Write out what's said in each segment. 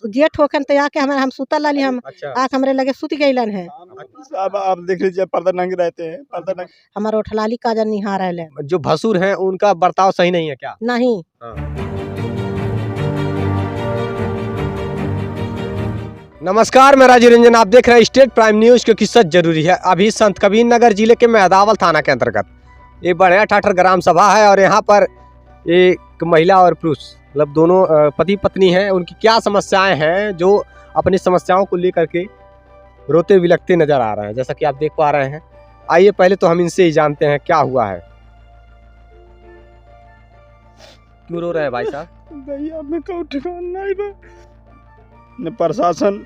Gate होकर तो आके हमारे हम सुतल लाली हम अच्छा। आके हमरे लगे सुत गइलन है। अब आप देख लीजिए पर्दा नंगे रहते हैं, पर्दा नंगे। हमारे उठलाली काजल निहार है जो भसुर हैं उनका बर्ताव सही नहीं है क्या? नहीं। नमस्कार, मैं राजीव रंजन, आप देख रहे हैं स्टेट प्राइम न्यूज क्योंकि सच जरूरी है। अभी संत कबीर नगर जिले के मैदावल थाना के अंतर्गत ये बढ़िया ठाठर ग्राम सभा है और यहाँ पर एक महिला और पुरुष मतलब दोनों पति पत्नी हैं। उनकी क्या समस्याएं हैं जो अपनी समस्याओं को लेकर के रोते बिलखते नजर आ रहे हैं, जैसा कि आप देख पा रहे हैं। आइए पहले तो हम इनसे ही जानते हैं क्या हुआ है। क्यों रो रहे हैं भाई साहब? भैया हमें कहूँ ठिकाना नहीं बा, न प्रशासन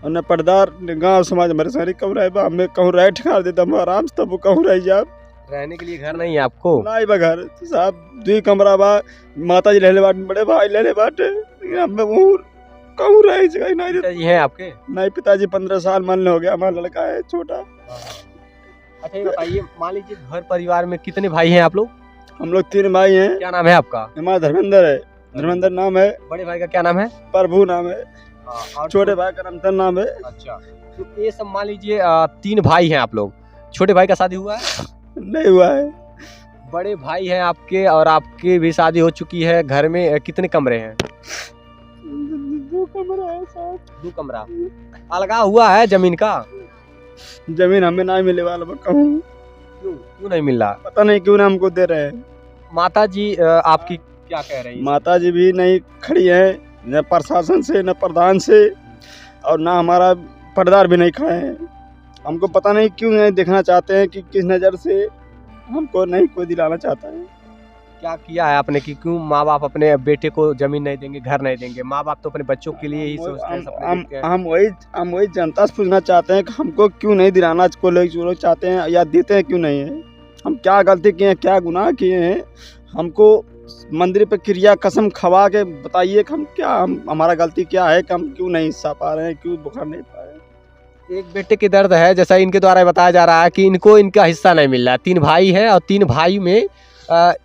और न पर्दार न गाँव समाज हमारे सारी कहूँ रहे बा। हमें कहूँ रहे ठिकाना देता हम आराम से, तब कहूँ रह जा। रहने के लिए घर नहीं है आपको? नहीं बा घर साहब, 2 कमरा बा, माता जी रहले बाटे, बड़े भाई रहले बाटे, लेकिन हमें वो कहूँ रहे जगह नहीं। पिताजी हैं आपके? नहीं, पिताजी 15 साल मन हो गया, हमारा लड़का है छोटा। अच्छा ये बताइए, मान लीजिए घर परिवार में कितने भाई हैं आप लोग? हम लोग 3 भाई हैं। क्या नाम है आपका? हमारा धर्मेंद्र है, धर्मेंद्र नाम है। बड़े भाई का क्या नाम है? प्रभु नाम है। और छोटे भाई का रमतन नाम है। अच्छा, तो ये सब मान लीजिए 3 भाई हैं आप लोग। छोटे भाई का शादी हुआ है? नहीं हुआ है। बड़े भाई हैं आपके और आपकी भी शादी हो चुकी है। घर में कितने कमरे हैं? 2 कमरा है साहब। 2 कमरा। अलगाव हुआ है जमीन का? जमीन हमें नहीं मिले वाला बा, कहूँ क्यों नहीं मिल रहा? पता नहीं क्यों ना हमको दे रहे हैं। माता जी आपकी क्या कह रही है? माता जी भी नहीं खड़ी है, न प्रशासन से न प्रधान से, और ना हमारा पर्दार भी नहीं खड़े हैं। हमको पता नहीं क्यों नहीं देखना चाहते हैं कि किस नज़र से हमको नहीं कोई दिलाना चाहता है। क्या किया है आपने कि क्यों माँ बाप अपने बेटे को जमीन नहीं देंगे, घर नहीं देंगे? माँ बाप तो अपने बच्चों के लिए ही सोचते हैं, सपने देखते हैं। हम वही जनता से पूछना चाहते हैं कि हमको क्यों नहीं दिलाना को लोग चाहते हैं या देते हैं क्यों नहीं है। हम क्या गलती किए हैं, क्या गुनाह किए हैं? हमको मंदिर पे क्रिया कसम खवा के बताइए कि हमारा गलती क्या है कि हम क्यों नहीं हिस्सा पा रहे हैं, क्यों बुखार नहीं पा रहे हैं। एक बेटे के दर्द है, जैसा इनके द्वारा बताया जा रहा है कि इनको इनका हिस्सा नहीं मिल रहा है। 3 भाई हैं और 3 भाई में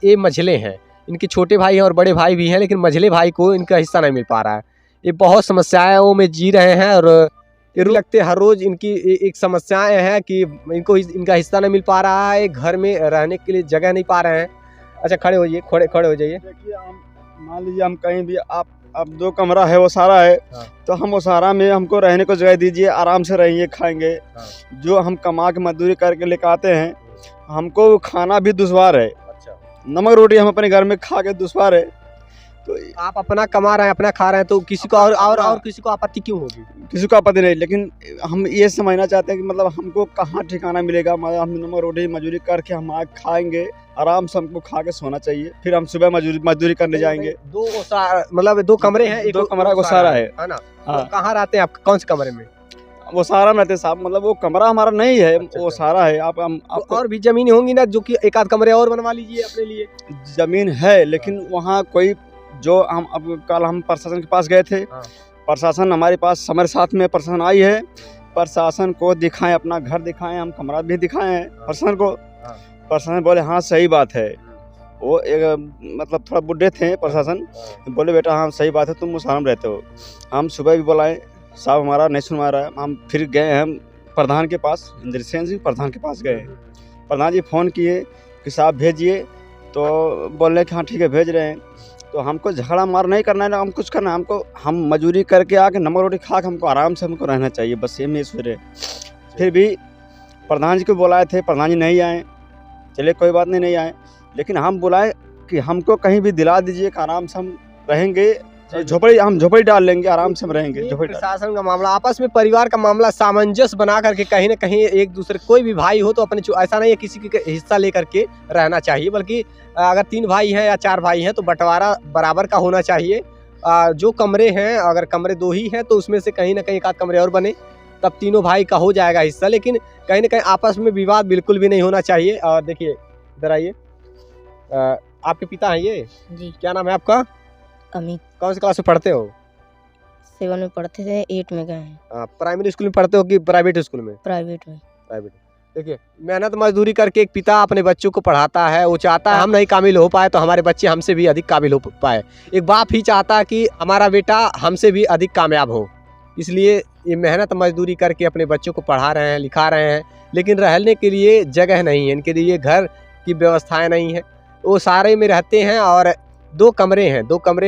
ये मझले हैं। इनके छोटे भाई हैं और बड़े भाई भी हैं, लेकिन मझले भाई को इनका हिस्सा नहीं मिल पा रहा है। ये बहुत समस्याओं में जी रहे हैं और ये लगते हर रोज इनकी एक समस्याएं हैं कि इनको इनका हिस्सा नहीं मिल पा रहा है, घर में रहने के लिए जगह नहीं पा रहे हैं। अच्छा खड़े होइए, खड़े हो जाइए। देखिए मान लीजिए हम कहीं भी अब 2 कमरा है, वो सारा है। हाँ। तो हम वो सारा में हमको रहने को जगह दीजिए, आराम से रहेंगे, खाएंगे। हाँ। जो हम कमा के मजदूरी करके लेकर आते हैं, हमको खाना भी दुश्वार है। अच्छा। नमक रोटी हम अपने घर में खा के दुश्वार है। तो आप अपना कमा रहे हैं, अपना खा रहे हैं, तो किसी को और किसी को आपत्ति क्यों होगी? किसी को आपत्ति नहीं, लेकिन हम ये समझना चाहते हैं कि मतलब हमको कहाँ ठिकाना मिलेगा। हम नमक रोटी मजदूरी करके हम आज खाएंगे, आराम से हमको खा के सोना चाहिए, फिर हम सुबह मजदूरी करने जाएंगे। मतलब 2 कमरे हैं, 2 कमरा को सारा है ना? हाँ। कहाँ रहते हैं आप, कौन से कमरे में? वो सारा में रहते साहब, मतलब वो कमरा हमारा नहीं है। अच्छा, वो सारा है। तो और भी जमीन होंगी ना, जो कि 1 आध कमरे और बनवा लीजिए अपने लिए। जमीन है, लेकिन वहाँ कोई जो हम अब कल हम प्रशासन के पास गए थे। हाँ। प्रशासन हमारे पास हमारे साथ में प्रशासन आई है। प्रशासन को दिखाएं, अपना घर दिखाएं, हम कमरा भी दिखाएं हैं प्रशासन को। प्रशासन बोले हाँ सही बात है। वो एक मतलब थोड़ा बुढ़े थे प्रशासन, बोले बेटा हाँ सही बात है, तुम मुसारम रहते हो। हम सुबह भी बोलाए, साहब हमारा नहीं सुनवा रहा है। हम फिर गए हम प्रधान के पास, इंद्रसेन जी प्रधान के पास गए। प्रधान जी फ़ोन किए कि साहब भेजिए, तो बोले कि हाँ ठीक है भेज रहे हैं। तो हमको झगड़ा मार नहीं करना है ना, हम कुछ करना है। हम मजदूरी करके आके नमक रोटी खा के हमको आराम से हमको रहना चाहिए, बस ये मैं सोच रहे। फिर भी प्रधान जी को बुलाए थे, प्रधान जी नहीं आए। चलिए कोई बात नहीं आए, लेकिन हम बुलाए कि हमको कहीं भी दिला दीजिए कि आराम से हम रहेंगे। झोपड़ी डाल लेंगे, आराम से हम रहेंगे। प्रशासन का मामला, आपस में परिवार का मामला सामंजस्य बना करके कहीं ना कहीं एक दूसरे, कोई भी भाई हो तो अपने, ऐसा नहीं है किसी के हिस्सा लेकर के रहना चाहिए, बल्कि अगर 3 भाई हैं या 4 भाई हैं तो बंटवारा बराबर का होना चाहिए। जो कमरे हैं, अगर कमरे 2 ही हैं तो उसमें से कहीं ना कहीं 1 आध कमरे और बने, तब तीनों भाई का हो जाएगा हिस्सा। लेकिन कहीं ना कहीं आपस में विवाद बिल्कुल भी नहीं होना चाहिए। और देखिए इधर आइए, आपके पिता हैं ये जी। क्या नाम है आपका? अमित। कौन सी क्लास में पढ़ते हो? 7 में पढ़ते थे, 8 में गए हैं। प्राइमरी स्कूल में पढ़ते हो कि प्राइवेट स्कूल में? प्राइवेट में। प्राइवेट। देखिए, मेहनत मजदूरी करके एक पिता अपने बच्चों को पढ़ाता है, वो चाहता है हम नहीं काबिल हो पाए तो हमारे बच्चे हमसे भी अधिक काबिल हो पाए। एक बाप ही चाहता है कि हमारा बेटा हमसे भी अधिक कामयाब हो, इसलिए ये मेहनत मजदूरी करके अपने बच्चों को पढ़ा रहे हैं, लिखा रहे हैं। लेकिन रहने के लिए जगह नहीं है, इनके लिए घर की व्यवस्थाएं नहीं है। वो सारे में रहते हैं और दो कमरे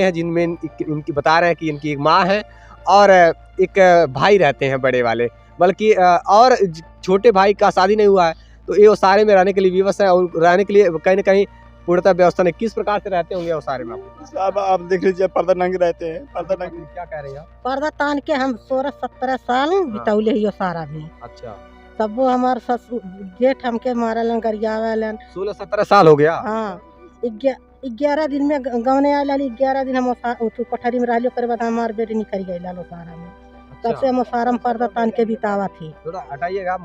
हैं जिनमें इनकी बता रहे हैं कि इनकी एक माँ है और एक भाई रहते हैं बड़े वाले, बल्कि और छोटे भाई का शादी नहीं हुआ है। तो ये सारे में रहने के लिए विवश है और रहने के लिए कहीं ना कहीं पूर्णतः व्यवस्था नहीं। किस प्रकार से रहते होंगे वो सारे में? साहब आप देख लीजिए, पर्दा नंगे रहते हैं, पर्दा नंगे। क्या कह रहे हैं आप? पर्दा तान के हम 16-17 साल बितौले ही सारा भी। अच्छा, तब वो हमारे ससुर जेठ हमके मारलन गरियावलन। 16-17 साल हो गया। हाँ, 11 दिन में गवने आयल, 11 दिन हम कोठरी में रहियो, कर बाद हमार बेटी निकल गई लालो सारा में। तब से हम सारा में पर्दा तान के बितावा थी। थोड़ा हटाइएगा,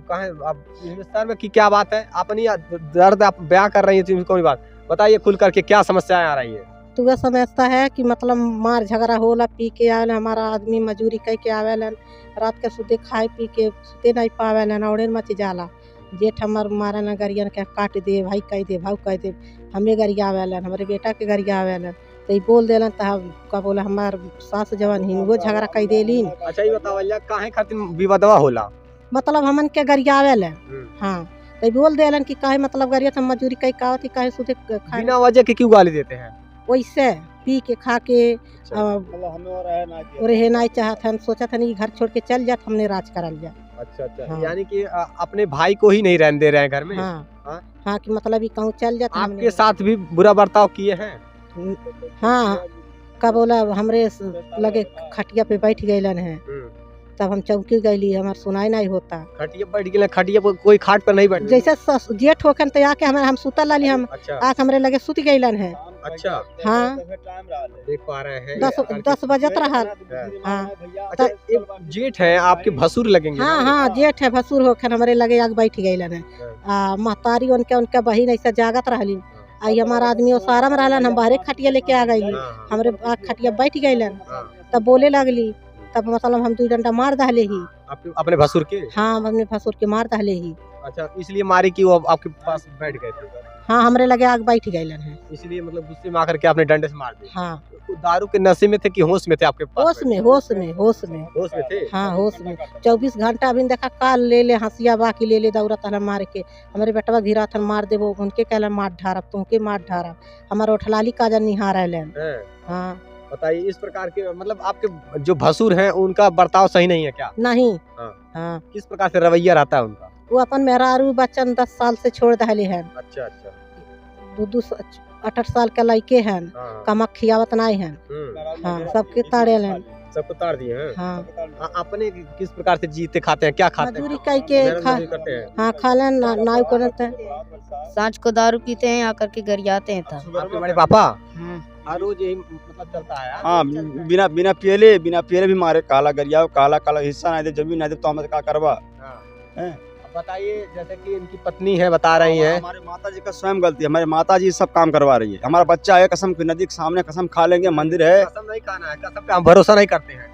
कहाँ आप हिंदुस्तान में की क्या बात है? अपनी दर्द आप बयां कर रही है, कोई बात बताइए खुल करके, क्या समस्याएं आ रही है? तो वह समझता है कि मतलब मार झगड़ा होला, पी के आवेलन, हमारा आदमी मजूरी कह के आवेलन, रात के सुते खाए पी के सुते नहीं पावेलन, औड़े मच जाला। जेठ हमार मारन गरियन के काट दे, भाई कह दे, भाव कह दे, हमें गरिया आवेलन, हमारे बेटा के गरिया आवेलन। तो ये बोल देलन तो का बोला हमार सास जवान ही वो झगड़ा कह देलीन। अच्छा, ये बताओ काहे खातिर विवादवा होला? मतलब हमन के गरिया आवेलन। हाँ, तो बोल देलन कि काहे मतलब गरिया हम मजूरी कह का होती, काहे सुते खाए बिना वजह के क्यों गाली देते हैं? वैसे पी के खा के हमें रहे नहीं चाहत हन, सोचत हन घर छोड़ के चल जात, हमने राज करल जा। अच्छा, हाँ। यानी कि अपने भाई को ही नहीं रहने दे रहे हैं घर में। हाँ, हाँ कि मतलब ये कहूँ चल जात। आपके साथ भी बुरा बर्ताव किए हैं? हाँ, का बोला हमरे लगे खटिया पे बैठ गईलन है, तब हम चौकी गईली, हमार सुनाई नहीं होता। खटिया बैठ गए? खटिया पर कोई खाट पर नहीं बैठ? जैसे जेठ होखन तो आके हम सुतल लाली, हम आके हमरे लगे सुत गईलन है। अच्छा, हाँ, देख पा रहे हैं 10 बजत रहा। हाँ, अच्छा, एक जेठ है आपके भसुर लगेंगे? हाँ हाँ, जेठ है भसुर होखन हमरे लगे आग बैठ गईलन है। महतारी उनके बहिन ऐसा जागत रहली। आई हमारा आदमी वो सारा में रहलन, हम बाहरे खटिया लेके आ गई, हमरे खटिया बैठ गईलन। तब बोले लगली, तब मतलब हम 2 डंडा मार दहले ही। अपने भसुर के? हाँ, हम अपने भसुर के मार दहले ही। अच्छा, इसलिए मारी कि वो आपके पास बैठ गए थे? हाँ, हमरे लगे आग बैठ गईलन है, इसलिए मतलब गुस्से में आकर के आपने डंडे से मार दिया? हाँ। तो दारू के नशे में थे कि होश में थे आपके पास? होश में थे। हाँ, होश में 24 घंटा अभी देखा, काल ले ले हंसिया बाकी ले ले दौड़त हन मार के। हमारे बेटवा घिरा थन मार देबो, उनके कहला मार ढारब, तुमके मार ढारब। हमारा उठलाली काजन निहार आलन। हाँ, बताइए, इस प्रकार के मतलब आपके जो भसुर हैं उनका बर्ताव सही नहीं है क्या? नहीं। हाँ, किस प्रकार से रवैया रहता है उनका? वो अपन मेहरारू बच्चन 10 साल से छोड़ दहले हैं। अच्छा, 8 साल के लड़के हैं, कमक खियावत नहीं है। हाँ, सबके ताड़े हैं, सबको ताड़ दिए हैं। हाँ, अपने किस प्रकार से जीते खाते हैं, क्या खाते हैं? मजदूरी कह के करते हैं। हाँ, खा लें, नाव करते हैं। सांझ को दारू पीते हैं, आकर के गरियाते हैं। तब आपके बड़े पापा हर रोज यही मतलब चलता है? हाँ, बिना पियले भी मारे, काला गरिया, काला हिस्सा नहीं दे, जमीन नहीं दे तो हम क्या करवा? बताइए, जैसे कि इनकी पत्नी है बता रही है, हमारे माता जी का स्वयं गलती है, हमारे माता जी सब काम करवा रही है। हमारा बच्चा है, कसम की नदी के सामने कसम खा लेंगे, मंदिर है, कसम नहीं खाना है, कसम पे हम भरोसा नहीं करते हैं।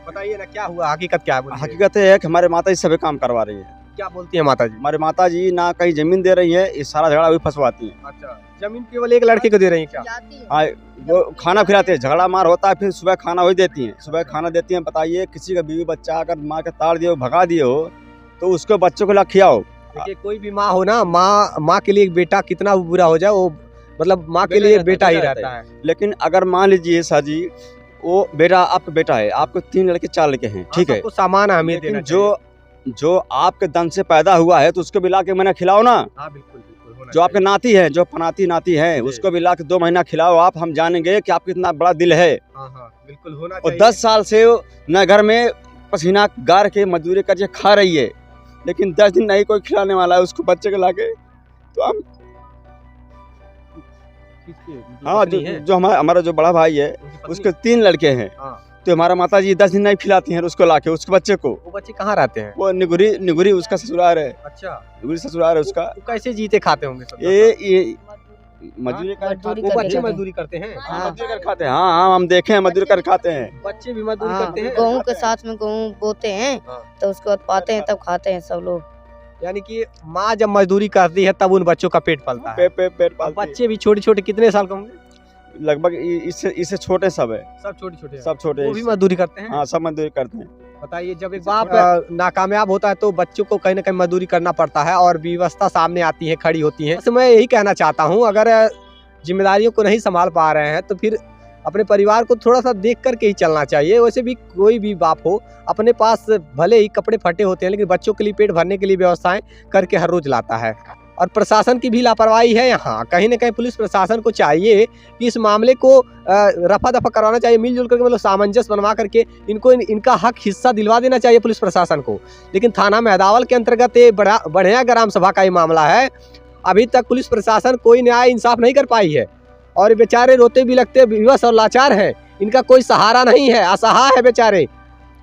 बताइए ना, क्या हुआ, हकीकत क्या है? हकीकत है कि हमारे माता जी सभी काम करवा रही है। क्या बोलती है माता जी? हमारे माता जी ना कहीं जमीन दे रही है, इस सारा झगड़ा भी फंसवाती है। अच्छा, जमीन केवल एक लड़के को दे रही है क्या? हाँ, वो खाना खिलाते हैं, झगड़ा मार होता है, फिर सुबह खाना वही देती हैं, सुबह खाना देती हैं। बताइए, किसी का बीवी बच्चा अगर माँ के ताड़ दिए हो, भगा दिए हो, तो उसको बच्चों को ला खिलाओ। देखिए, कोई भी माँ हो ना, माँ के लिए एक बेटा कितना बुरा हो जाए, वो मतलब माँ के लिए बेटा ही रहता है। लेकिन अगर मान लीजिए साजी, वो बेटा आपका बेटा है, आपको 3 लड़के 4 लड़के हैं, ठीक है, सामान हमें देना जो आपके दन से पैदा हुआ है तो उसको भी ला के मैंने खिलाओ ना। हाँ, बिल्कुल। जो आपके नाती है, जो पनाती नाती है, उसको भी ला के 2 महीना खिलाओ आप, हम जानेंगे कि आपका कितना बड़ा दिल है। हाँ, बिल्कुल होना और 10 साल से न घर में पसीना गार के मजदूरी करके खा रही है, लेकिन 10 दिन नहीं कोई खिलाने वाला है उसको बच्चे को लाके। तो हम हाँ, जो हमारा जो बड़ा भाई है उसके 3 लड़के हैं, तो हमारा माता जी 10 दिन नहीं खिलाती हैं उसको लाके, उसके बच्चे को। वो बच्चे कहाँ रहते हैं? वो निगुरी उसका ससुराल है। अच्छा, निगुरी ससुराल है उसका। कैसे जीते खाते होंगे सब? ये मजदूरी मजदूरी करते हैं। मजदूरी कर खाते हैं। हाँ, हम देखे हैं, मजदूरी कर खाते हैं। बच्चे भी मजदूरी करते हैं। गेहूँ के साथ में गेहूँ बोते हैं, तो उसके बाद पाते हैं, तब खाते हैं सब लोग। यानी कि माँ जब मजदूरी करती है तब उन बच्चों का पेट पलता है। पेट और पालती है। बच्चे भी छोटे छोटे कितने साल के होंगे? लगभग इससे छोटे सब है, सब छोटे छोटे सब छोटे वो भी इससे। मजदूरी करते हैं। हाँ, सब मजदूरी करते हैं। बताइए, जब एक इससे बाप नाकामयाब होता है तो बच्चों को कहीं ना कहीं मजदूरी करना पड़ता है और व्यवस्था सामने आती है, खड़ी होती है। तो मैं यही कहना चाहता हूँ, अगर जिम्मेदारियों को नहीं संभाल पा रहे हैं तो फिर अपने परिवार को थोड़ा सा देख करके ही चलना चाहिए। वैसे भी कोई भी बाप हो, अपने पास भले ही कपड़े फटे होते हैं लेकिन बच्चों के लिए पेट भरने के लिए व्यवस्थाएं करके हर रोज लाता है। और प्रशासन की भी लापरवाही है यहाँ। कहीं ना कहीं पुलिस प्रशासन को चाहिए कि इस मामले को रफा दफा करवाना चाहिए, मिलजुल करके, मतलब सामंजस्य बनवा करके इनको इनका हक हिस्सा दिलवा देना चाहिए पुलिस प्रशासन को। लेकिन थाना मेहदावल के अंतर्गत ये बढ़िया ग्राम सभा का ये मामला है। अभी तक पुलिस प्रशासन कोई न्याय इंसाफ नहीं कर पाई है और बेचारे रोते भी लगते, विवश और लाचार हैं। इनका कोई सहारा नहीं है, असहाय है बेचारे।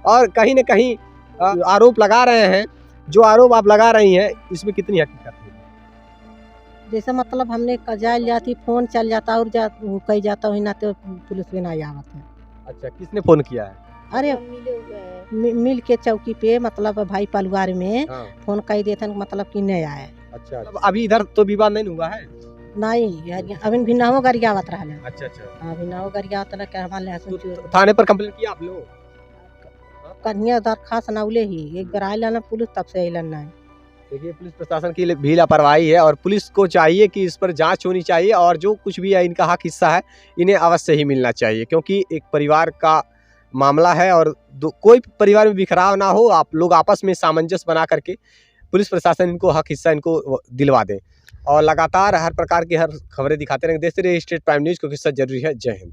और कहीं न कहीं आरोप लगा रहे हैं, जो आरोप आप लगा रही हैं इसमें कितनी हकीकत है? जैसे मतलब हमने कजाइल जाती, फोन चल जाता और कही जाता हुई ना तो पुलिस भी नहीं आवत है। अच्छा, किसने फोन किया है? अरे मिल के चौकी पे, मतलब भाई परिवार में हाँ। फोन कही देते मतलब कि नहीं आए। अच्छा, अभी इधर तो विवाद नहीं हुआ है? नहीं, अभी भी नहो गरियावत रहा है। अच्छा अच्छा। अभी नहो गरियावत रहा के हमारे लहसुन चूर थाने पर कंप्लेंट किया आप लोग? कन्या दरखास्त नौले ही एक बार आयल ना पुलिस, तब से अलन नहीं। देखिए, पुलिस प्रशासन की भी लापरवाही है और पुलिस को चाहिए कि इस पर जांच होनी चाहिए और जो कुछ भी है इनका हक हिस्सा है इन्हें अवश्य ही मिलना चाहिए, क्योंकि एक परिवार का मामला है और कोई परिवार में बिखराव ना हो। आप लोग आपस में सामंजस्य बना करके पुलिस प्रशासन इनको हक हिस्सा इनको दिलवा दें और लगातार हर प्रकार की हर खबरें दिखाते रहें। देखते रहिए स्टेट प्राइम न्यूज़, क्योंकि सच जरूरी है। जय हिंद।